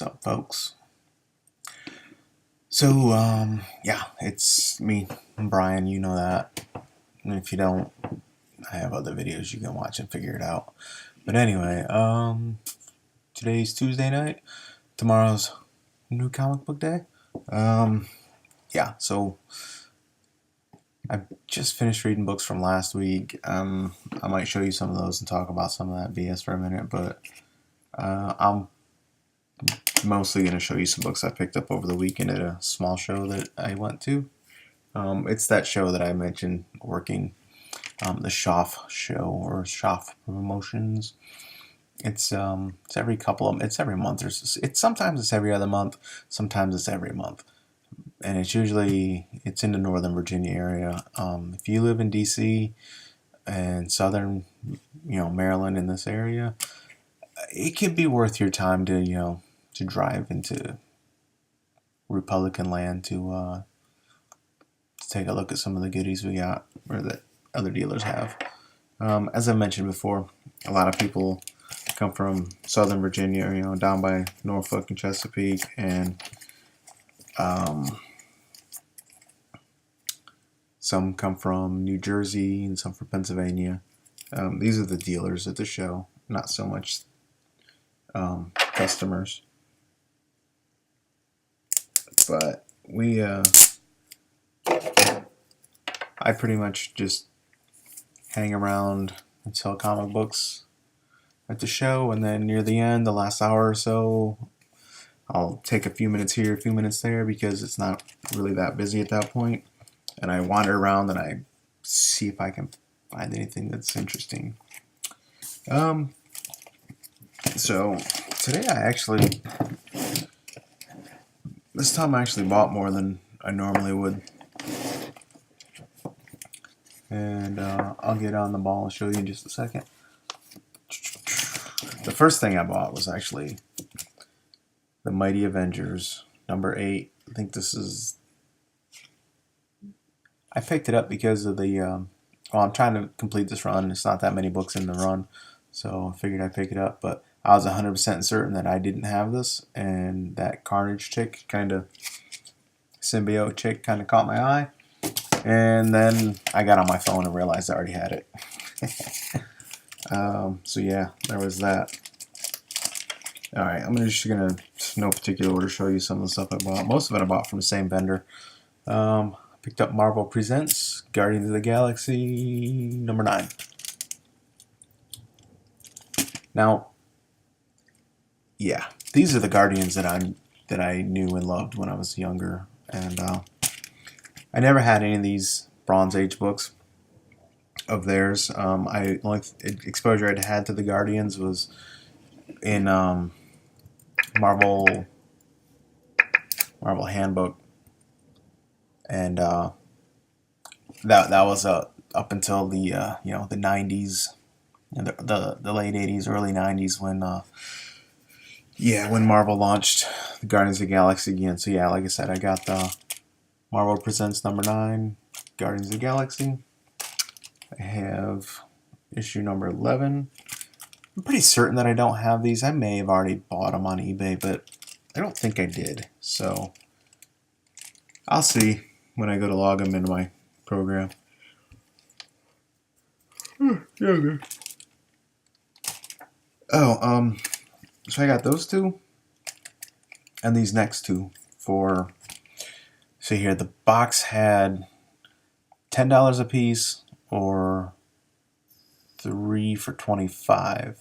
What's up, folks? So, yeah, it's me, Brian. You know that. And if you don't, I have other videos you can watch and figure it out. But anyway, today's Tuesday night. Tomorrow's new comic book day. Yeah, so I just finished reading books from last week. I might show you some of those and talk about some of that BS for a minute, but I'm mostly going to show you some books I picked up over the weekend at a small show that I went to. It's that show that I mentioned working, the Schaff show or Schaff Promotions. It's every it's every month. It's sometimes it's every other month, sometimes it's every month, and it's in the Northern Virginia area. If you live in D.C. and Southern, Maryland in this area, it could be worth your time to drive into Republican land to take a look at some of the goodies we got or that other dealers have. As I mentioned before, a lot of people come from Southern Virginia, down by Norfolk and Chesapeake, and some come from New Jersey and some from Pennsylvania. These are the dealers at the show, not so much customers. But I pretty much just hang around and sell comic books at the show, and then near the end, the last hour or so, I'll take a few minutes here, a few minutes there, because it's not really that busy at that point, and I wander around and I see if I can find anything that's interesting. So today this time I actually bought more than I normally would. And I'll get on the ball and show you in just a second. The first thing I bought was actually The Mighty Avengers, number 8. I think I picked it up because of I'm trying to complete this run. It's not that many books in the run, so I figured I'd pick it up. But I was 100% certain that I didn't have this, and that Carnage chick, symbiote chick, kind of caught my eye. And then I got on my phone and realized I already had it. So yeah, there was that. Alright, I'm just gonna, no particular order, show you some of the stuff I bought. Most of it I bought from the same vendor. Picked up Marvel Presents Guardians of the Galaxy number 9. Now, yeah, these are the Guardians that I knew and loved when I was younger, and I never had any of these Bronze Age books of theirs. The only exposure I'd had to the Guardians was in Marvel Handbook, and that was up until the the 90s, and the late 80s, early 90s when Marvel launched the Guardians of the Galaxy again. So yeah, like I said, I got the Marvel Presents number 9, Guardians of the Galaxy. I have issue number 11. I'm pretty certain that I don't have these. I may have already bought them on eBay, but I don't think I did. So I'll see when I go to log them into my program. Oh, so I got those two and these next two for. See here, the box had $10 a piece or 3 for $25.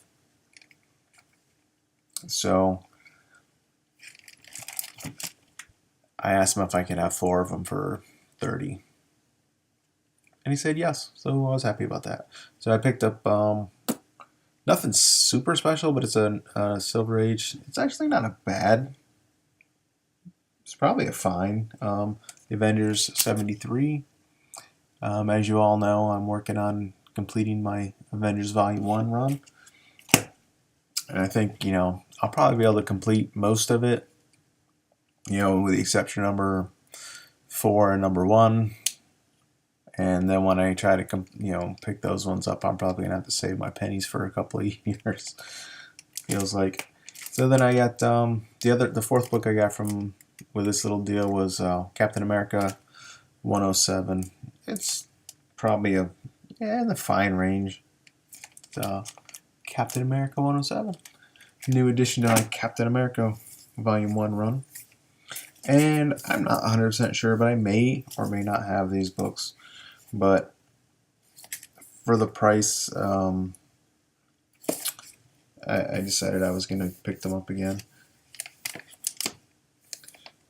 So I asked him if I could have 4 of them for $30, and he said yes. So I was happy about that. So I picked up nothing super special, but it's a Silver Age. It's actually not a bad. It's probably a fine. The Avengers 73. As you all know, I'm working on completing my Avengers Volume 1 run. And I think, I'll probably be able to complete most of it, with the exception of number 4 and number 1. And then when I try to, pick those ones up, I'm probably going to have to save my pennies for a couple of years. Feels like So then I got the fourth book I got from with this little deal was Captain America 107. It's probably in the fine range. Captain America 107, new addition to my Captain America Volume 1 run. And I'm not 100% sure, but I may or may not have these books. But for the price, I decided I was going to pick them up again.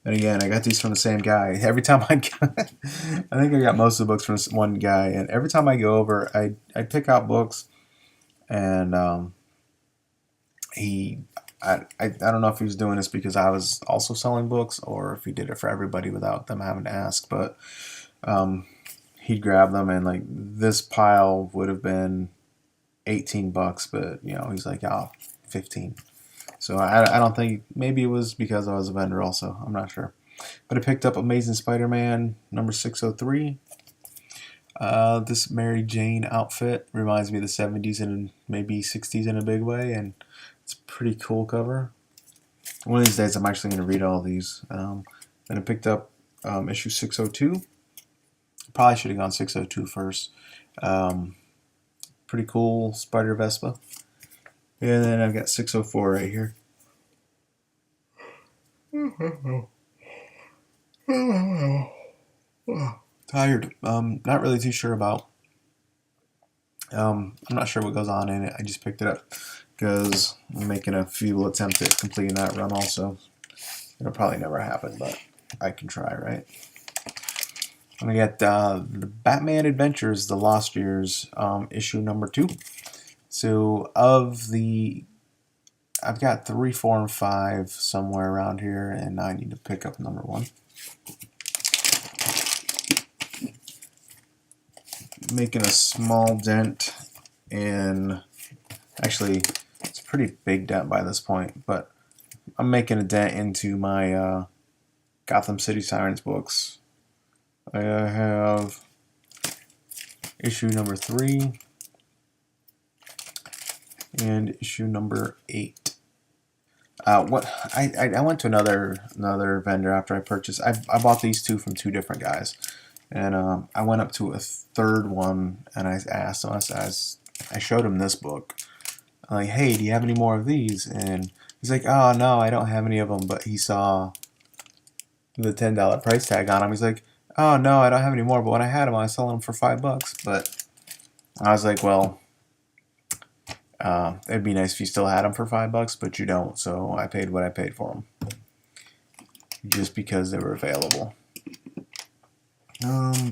And again, I got these from the same guy. Every time I think I got most of the books from this one guy. And every time I go over, I pick out books. And I don't know if he was doing this because I was also selling books or if he did it for everybody without them having to ask. But he'd grab them, and like this pile would have been $18, but you know, he's like, oh, 15. So I don't think, maybe it was because I was a vendor also, I'm not sure. But I picked up Amazing Spider-Man number 603. This Mary Jane outfit reminds me of the 70s and maybe 60s in a big way, and it's a pretty cool cover. One of these days I'm actually going to read all these. Then I picked up issue 602. Probably should have gone 602 first. Pretty cool Spider-Vespa. And then I've got 604 right here. Tired. Not really too sure about. I'm not sure what goes on in it. I just picked it up because I'm making a feeble attempt at completing that run also. It'll probably never happen, but I can try, right? And I got the Batman Adventures, The Lost Years, issue number 2. So I've got 3, 4, and 5 somewhere around here, and I need to pick up number 1. Making a small dent in, actually it's a pretty big dent by this point, but I'm making a dent into my Gotham City Sirens books. I have issue number 3 and issue number 8. What I went to another vendor after I purchased. I bought these two from 2 different guys, and I went up to a third one and I asked him. I showed him this book. I'm like, hey, do you have any more of these? And he's like, oh no, I don't have any of them. But he saw the $10 price tag on them. He's like, oh no, I don't have any more. But when I had them, I was selling them for $5. But I was like, well, it'd be nice if you still had them for $5, but you don't. So I paid what I paid for them, just because they were available. And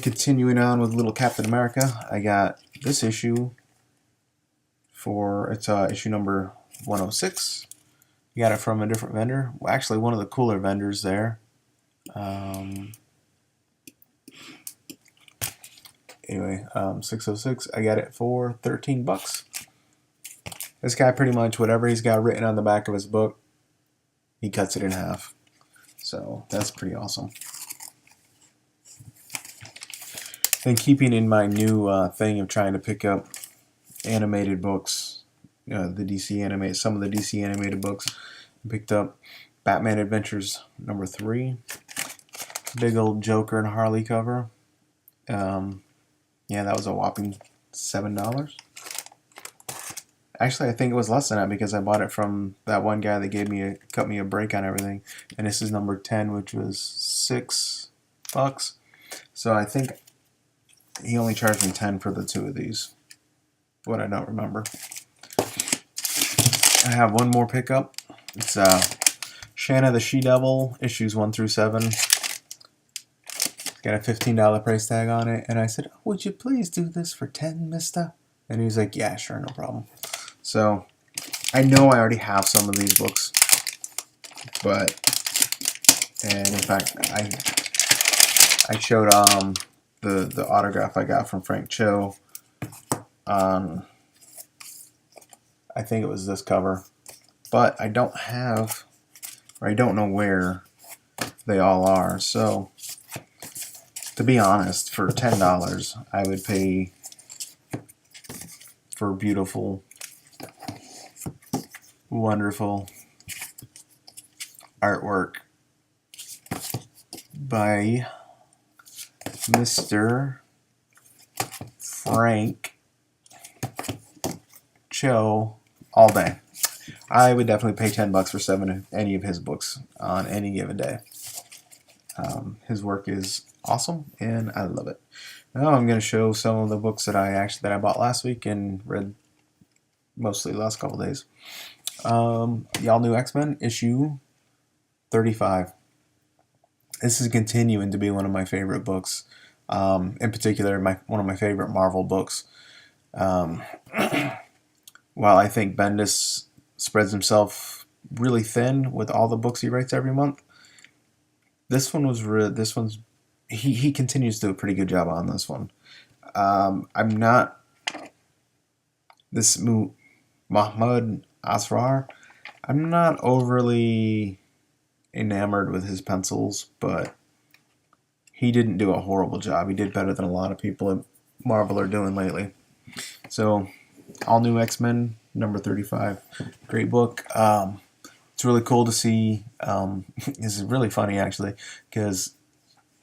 continuing on with little Captain America, I got this issue for it's issue number 106. Got it from a different vendor. Well, actually, one of the cooler vendors there. Anyway, 606. I got it for $13. This guy pretty much whatever he's got written on the back of his book, he cuts it in half. So that's pretty awesome. And keeping in my new thing of trying to pick up animated books, the DC animated, some of the DC animated books, I picked up Batman Adventures number 3, big old Joker and Harley cover. Yeah, that was a whopping $7. Actually, I think it was less than that because I bought it from that one guy that cut me a break on everything. And this is number 10, which was $6. So I think he only charged me 10 for the 2 of these. What I don't remember. I have one more pickup. It's Shanna the She-Devil, issues 1 through 7. It's got a $15 price tag on it. And I said, oh, would you please do this for 10, mister? And he was like, yeah, sure, no problem. So I know I already have some of these books, and in fact I showed the autograph I got from Frank Cho on, I think it was this cover, but I don't have, or I don't know where they all are. So to be honest, for $10 I would pay for beautiful wonderful artwork by Mr. Frank Cho all day. I would definitely pay $10 for any of his books on any given day. His work is awesome, and I love it. Now I'm going to show some of the books that I bought last week and read mostly the last couple days. Y'all New X-Men issue 35. This is continuing to be one of my favorite books. In particular, one of my favorite Marvel books. While I think Bendis spreads himself really thin with all the books he writes every month, he continues to do a pretty good job on this one. I'm not this Mahmoud Asrar. I'm not overly enamored with his pencils, but he didn't do a horrible job. He did better than a lot of people at Marvel are doing lately. So, All New X-Men number 35, great book. It's really cool to see. This is really funny actually, because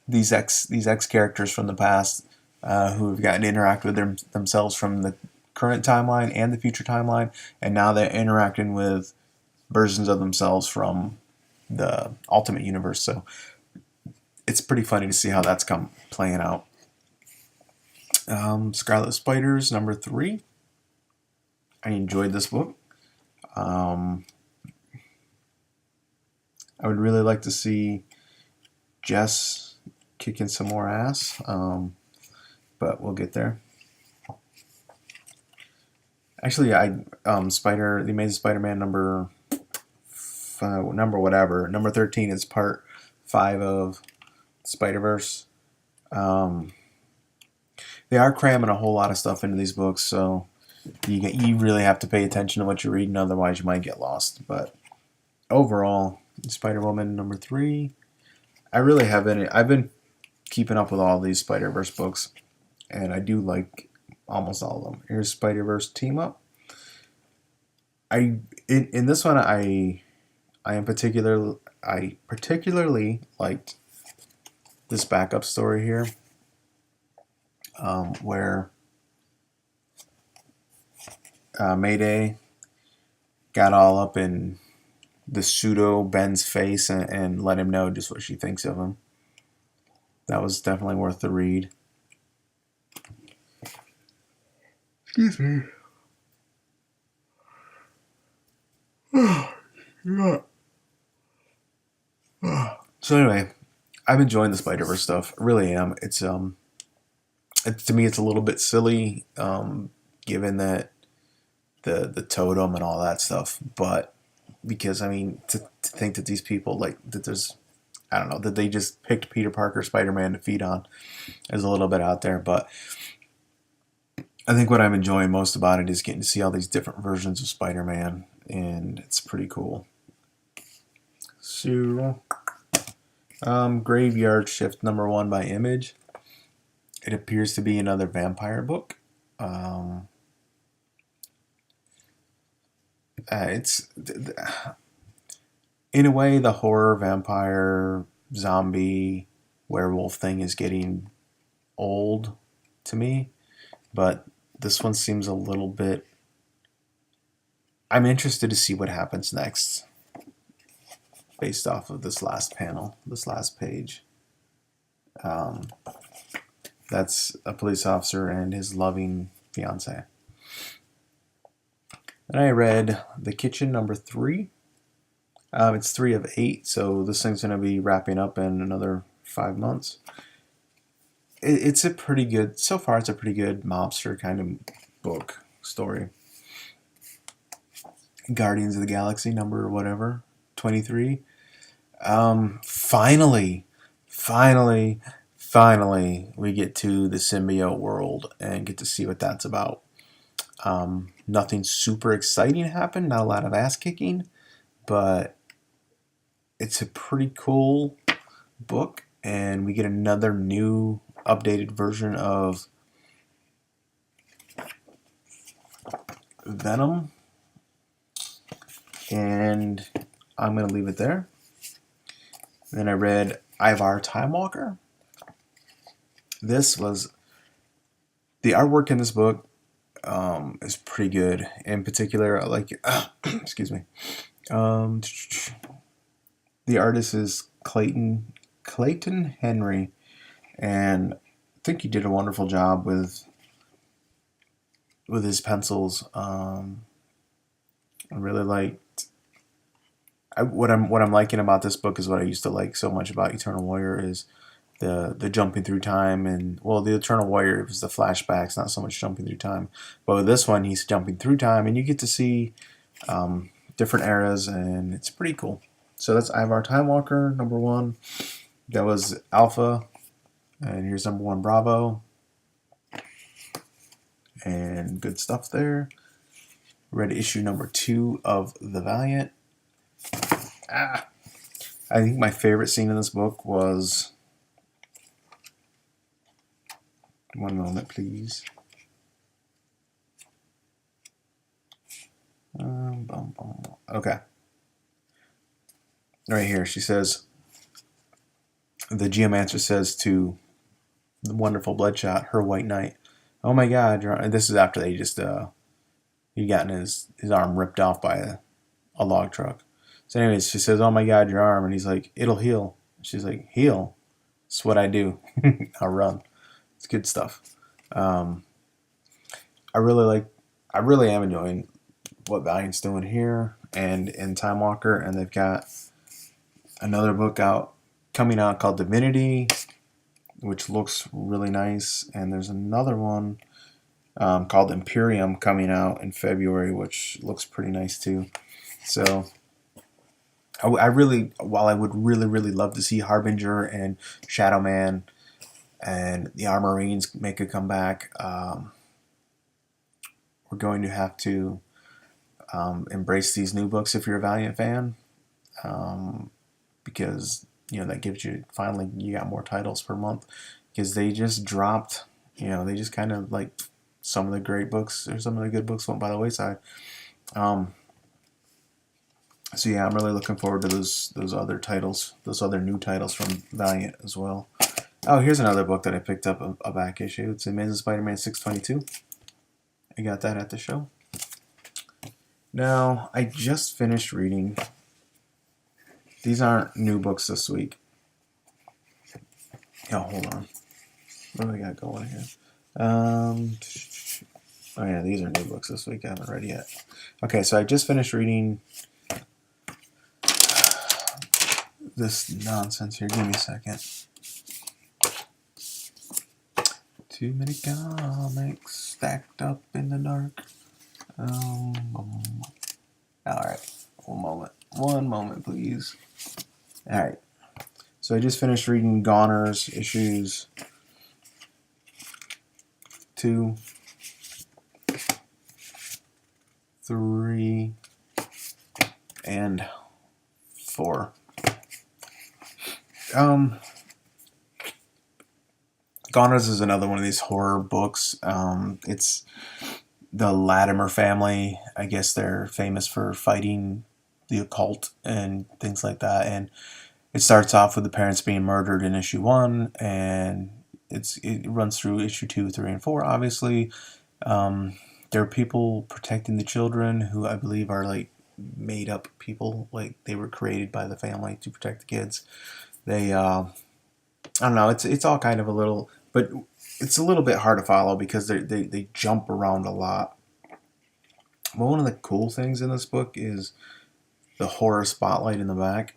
these X characters from the past who have gotten to interact with themselves from the current timeline and the future timeline, and now they're interacting with versions of themselves from the Ultimate Universe. So it's pretty funny to see how that's playing out. Scarlet Spiders number 3. I enjoyed this book. I would really like to see Jess kicking some more ass, but we'll get there. Actually, The Amazing Spider-Man number 13 is part 5 of Spider-Verse. They are cramming a whole lot of stuff into these books, so you really have to pay attention to what you're reading, otherwise you might get lost. But overall, Spider-Woman number 3, I really haven't. I've been keeping up with all these Spider-Verse books, and I do like almost all of them. Here's Spider-Verse Team Up. In this one, I particularly liked this backup story here, where Mayday got all up in the pseudo Ben's face and let him know just what she thinks of him. That was definitely worth the read. Excuse me. So anyway, I'm enjoying the Spider-Verse stuff. I really am. It's to me it's a little bit silly, given that the totem and all that stuff. But because I mean, to think that these people that they just picked Peter Parker Spider-Man to feed on is a little bit out there. But I think what I'm enjoying most about it is getting to see all these different versions of Spider-Man, and it's pretty cool. So, Graveyard Shift number 1 by Image. It appears to be another vampire book. It's in a way the horror vampire zombie werewolf thing is getting old to me, but this one seems a little bit. I'm interested to see what happens next based off of this last page. That's a police officer and his loving fiance. And I read The Kitchen number 3. It's 3 of 8, so this thing's going to be wrapping up in another 5 months. It's a pretty good mobster kind of book story. Guardians of the Galaxy number 23. Finally, we get to the symbiote world and get to see what that's about. Nothing super exciting happened, not a lot of ass kicking, but it's a pretty cool book, and we get another new updated version of Venom. and I'm going to leave it there. Then I read Ivar Time Walker. This was the artwork in this book is pretty good. In particular, I like excuse me. The artist is Clayton Henry, and I think he did a wonderful job with his pencils. I really liked. What I'm liking about this book is what I used to like so much about Eternal Warrior is the jumping through time, and well, the Eternal Warrior was the flashbacks, not so much jumping through time. But with this one, he's jumping through time, and you get to see different eras, and it's pretty cool. So that's Ivar Time Walker, number 1. That was Alpha, and here's number 1 Bravo, and good stuff there. Read issue number 2 of The Valiant. I think my favorite scene in this book was. One moment, please. Okay. Right here, she says, the Geomancer says to the wonderful Bloodshot, her White Knight, "Oh my God!" This is after they just he'd gotten his arm ripped off by a log truck. So, anyways, she says, "Oh my God, your arm," and he's like, "It'll heal." She's like, "Heal? It's what I do. I'll run." It's good stuff. I really am enjoying what Valiant's doing here and in Time Walker, and they've got another book coming out called Divinity, which looks really nice, and there's another one called Imperium coming out in February, which looks pretty nice too. So while I would really love to see Harbinger and Shadow Man and the Armorines make a comeback, we're going to have to embrace these new books if you're a Valiant fan, because that gives you finally you got more titles per month, because they just dropped, they just kind of like some of the great books or some of the good books went by the wayside. So yeah, I'm really looking forward to those other titles, those other new titles from Valiant as well. Oh, here's another book that I picked up a back issue. It's Amazing Spider-Man 622. I got that at the show. Now, I just finished reading. These aren't new books this week. Oh, hold on. What do I got going here? Oh yeah, these are new books this week. I haven't read yet. Okay, so I just finished reading this nonsense here. Give me a second. Too many comics stacked up in the dark. Alright, one moment, please. Alright, so I just finished reading Goners issues 2, 3, and 4. Goners is another one of these horror books. It's the Latimer family. I guess they're famous for fighting the occult and things like that. And it starts off with the parents being murdered in issue 1, and it runs through issue 2, 3, and 4. Obviously, there are people protecting the children who I believe are like made up people, like they were created by the family to protect the kids. They I don't know. It's all kind of a little, but it's a little bit hard to follow because they jump around a lot. But one of the cool things in this book is the horror spotlight in the back.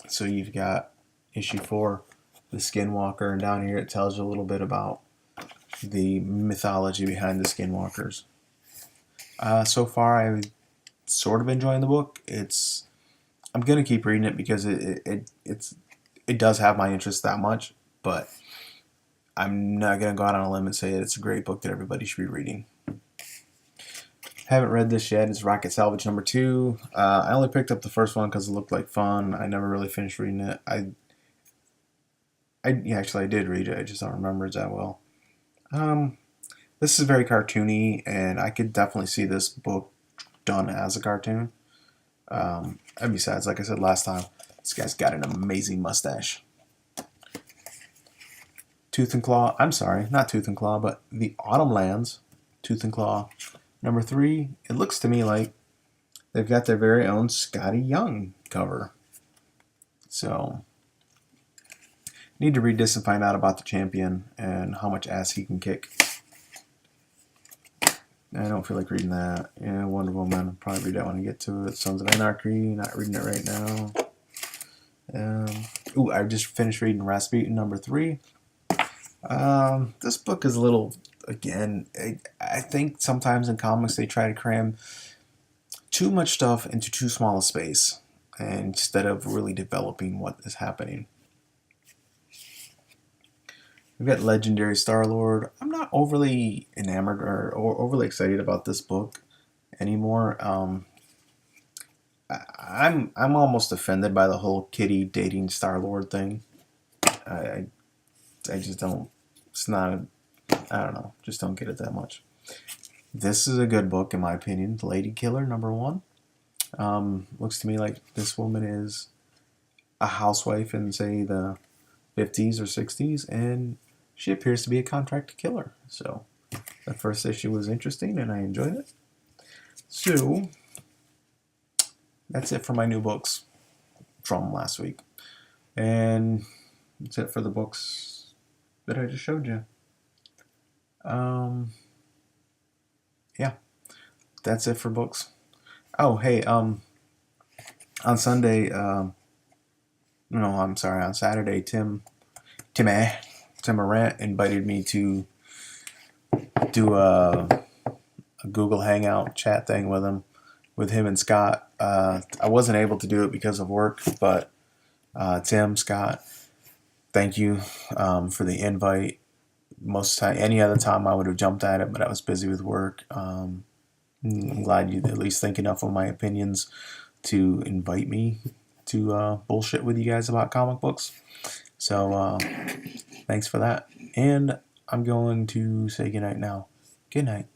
So you've got issue 4, the Skinwalker, and down here it tells you a little bit about the mythology behind the Skinwalkers. So far, I'm sort of enjoying the book. I'm gonna keep reading it because it does have my interest that much, but I'm not going to go out on a limb and say that it's a great book that everybody should be reading. Haven't read this yet. It's Rocket Salvage number 2. I only picked up the first one because it looked like fun. I never really finished reading it. Actually, I did read it. I just don't remember it that well. This is very cartoony, and I could definitely see this book done as a cartoon. And besides, like I said last time, this guy's got an amazing mustache. Tooth and Claw, I'm sorry, not Tooth and Claw, but The Autumn Lands, Tooth and Claw, number 3. It looks to me like they've got their very own Scotty Young cover. So, need to read this and find out about the champion and how much ass he can kick. I don't feel like reading that. Yeah, Wonder Woman. I'll probably read that when I get to it. Sons of Anarchy. Not reading it right now. I just finished reading Rasputin number 3. This book is a little, again, I think sometimes in comics they try to cram too much stuff into too small a space instead of really developing what is happening. We've got Legendary Star-Lord. I'm not overly enamored or overly excited about this book anymore. I'm almost offended by the whole Kitty dating Star-Lord thing. I just don't. It's not. I don't know. Just don't get it that much. This is a good book in my opinion. The Lady Killer number 1. Looks to me like this woman is a housewife in say the 50s or 60s, and she appears to be a contract killer. So the first issue was interesting and I enjoyed it. So that's it for my new books from last week. And that's it for the books that I just showed you. Yeah. That's it for books. Oh, hey, on Sunday, on Saturday, Tim Morant invited me to do a Google Hangout chat thing with him and Scott. I wasn't able to do it because of work, but Scott, thank you for the invite. Most time, any other time I would have jumped at it, but I was busy with work. I'm glad you at least think enough of my opinions to invite me to bullshit with you guys about comic books. So thanks for that. And I'm going to say goodnight now. Good night.